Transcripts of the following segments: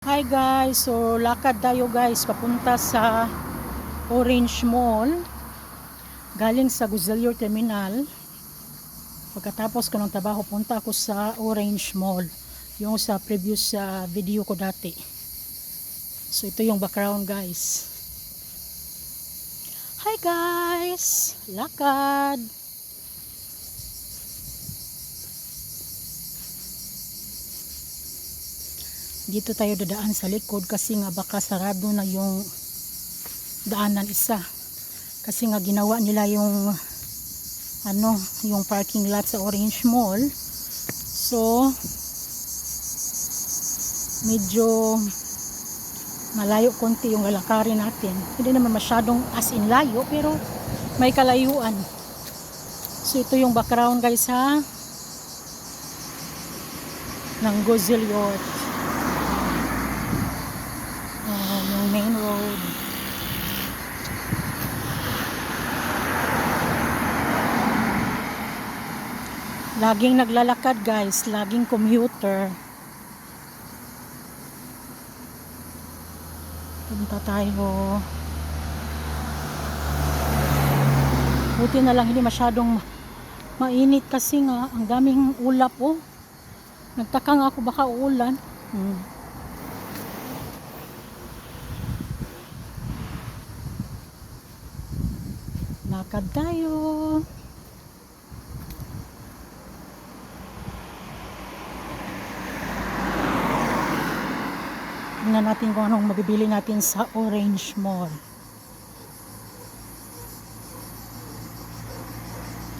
Hi guys, so lakad tayo guys papunta sa Orange Mall galing sa Guzilyor Terminal. Pagkatapos ko ng trabaho, punta ako sa Orange Mall, yung sa previous video ko dati. So ito yung background guys. Hi guys, lakad. Dito tayo dadaan sa likod kasi nga baka sarado na yung daanan isa. Kasi nga ginawa nila yung yung parking lot sa Orange Mall. So medyo malayo konti yung lalakarin natin. Hindi naman masyadong as in layo, pero may kalayuan. So ito yung background guys ha, ng Guzilyor. Yung main road. Laging naglalakad guys, laging commuter. Punta tayo. Buti na lang hindi masyadong mainit kasi nga ang daming ulap oh. Nagtaka nga ako baka uulan. Lakad tayo. Tingnan natin kung anong mabibili natin sa Orange Mall.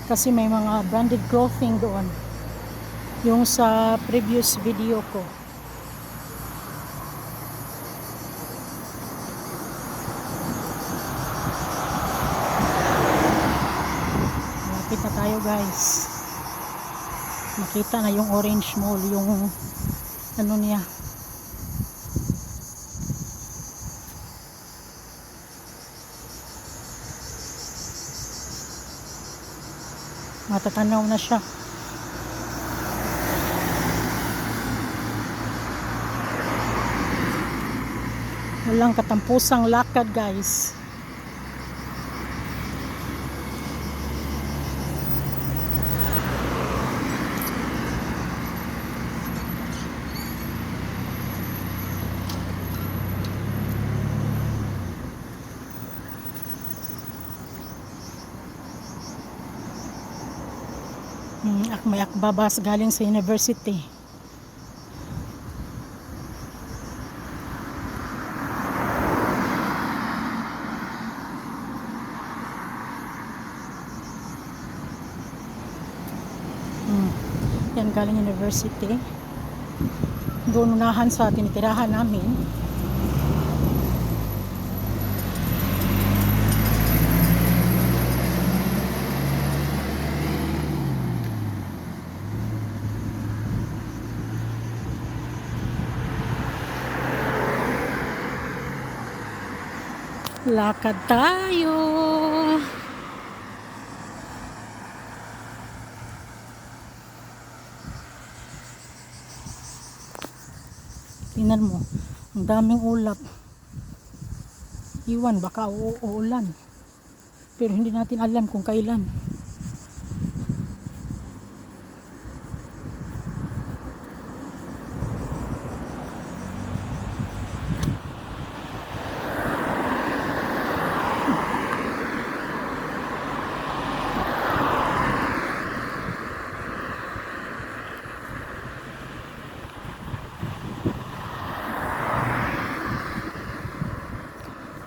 Kasi may mga branded clothing doon. Yung sa previous video ko. Malapit na tayo guys. Makita na yung Orange Mall, yung ano niya. Matatanaw na siya. Walang katampusang lakad guys. May akbabas galing sa university. Yan galing university. Doon unahan sa tinitirahan namin. Lakad tayo. Tingnan mo, ang daming ulap. Iwan, baka uulan. Pero hindi natin alam kung kailan.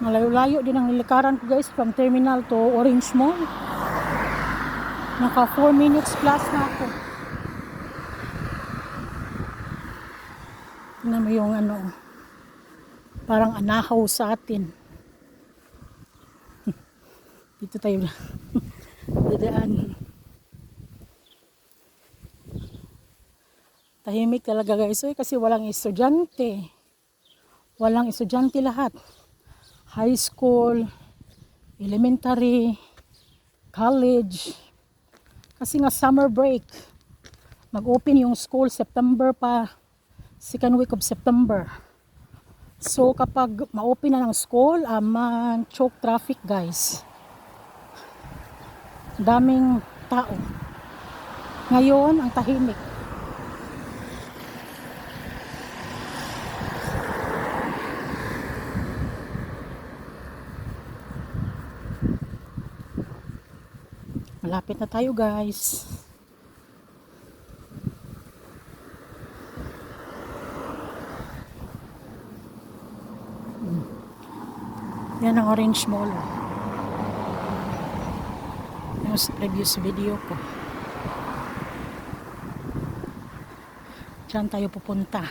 Malayo-layo din ang nilikaran ko guys, from terminal to Orange Mall. Naka 4 minutes plus na ako. Tingnan mo yung parang anahaw sa atin. Dito tayo dadaan. Tahimik talaga guys, kasi walang estudyante. Walang estudyante lahat. High school, elementary, college. Kasi nga summer break. Mag-open yung school September pa, second week of September. So kapag ma-open na ng school, man-choke traffic guys. Daming tao. Ngayon, ang tahimik. Malapit na tayo guys. Yan ang Orange Mall. Yung sa previous video ko. Diyan tayo pupunta.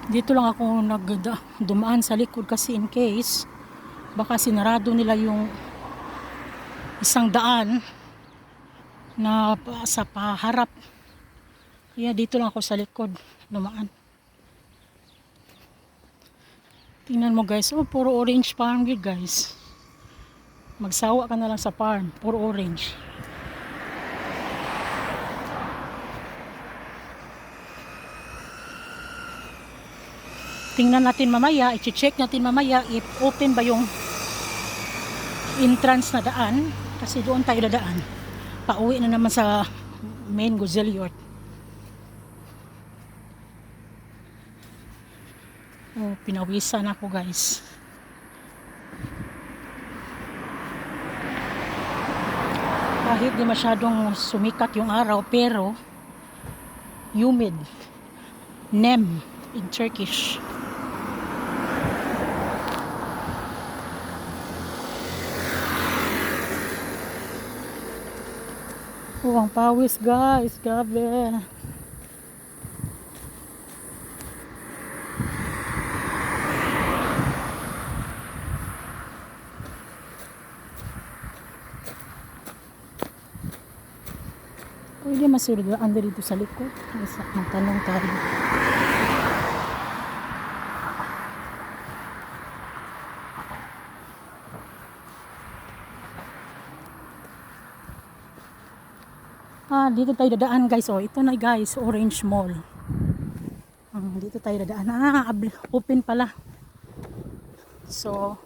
Dito lang ako dumaan sa likod kasi in case baka sinarado nila yung isang daan na sa paharap. Kaya dito lang ako sa likod dumaan. Tingnan mo guys, oh puro orange farm guys. Magsawa ka na lang sa farm, puro orange. Tingnan natin mamaya, i-check natin mamaya if open ba yung entrance na daan kasi doon tayo dadaan. Pauwi na naman sa main Guzelyort. Oh, pinawisan ako guys. Kahit di masyadong sumikat yung araw pero humid. Nem in Turkish. Oh, ang pawis guys, grabe. Pwede masurugaan dito sa likod. Magtanong tayo. Dito tayo dadaan guys. Oh, ito na guys, Orange Mall. Dito tayo dadaan. Open pala. So,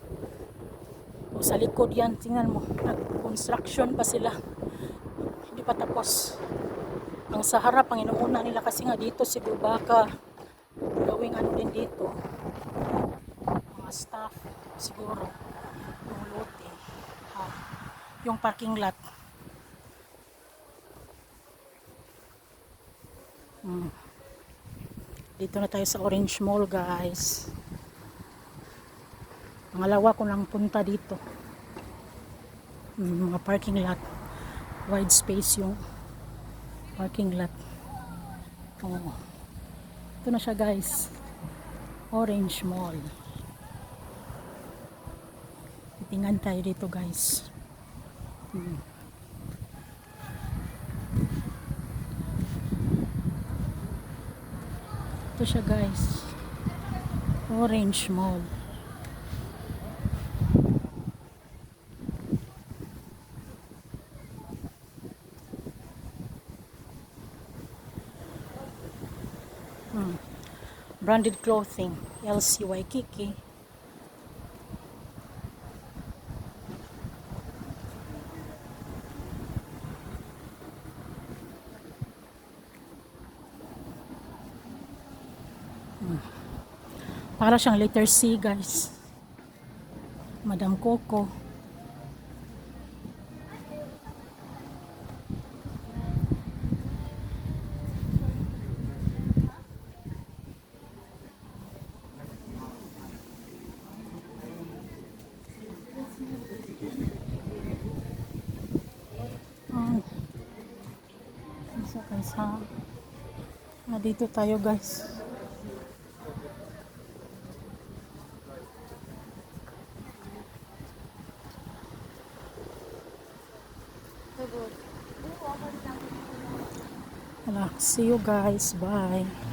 sa likod yan. Tingnan mo. Nag-construction pa sila. Hindi pa tapos. Ang sa harap, ang inuuna nila kasi nga dito siguro baka gawing ano din dito. Mga staff siguro. Yung lote. Yung parking lot. Dito na tayo sa Orange Mall guys. Pangalawa ko lang punta dito. Mga parking lot. Wide space yung parking lot. Ito na siya guys. Orange Mall. Titingnan tayo dito guys. Ito siya guys. Orange Mall. Branded clothing. LC Waikiki. Para siyang letter C guys. Madam Coco. Dito tayo guys. See you guys. Bye.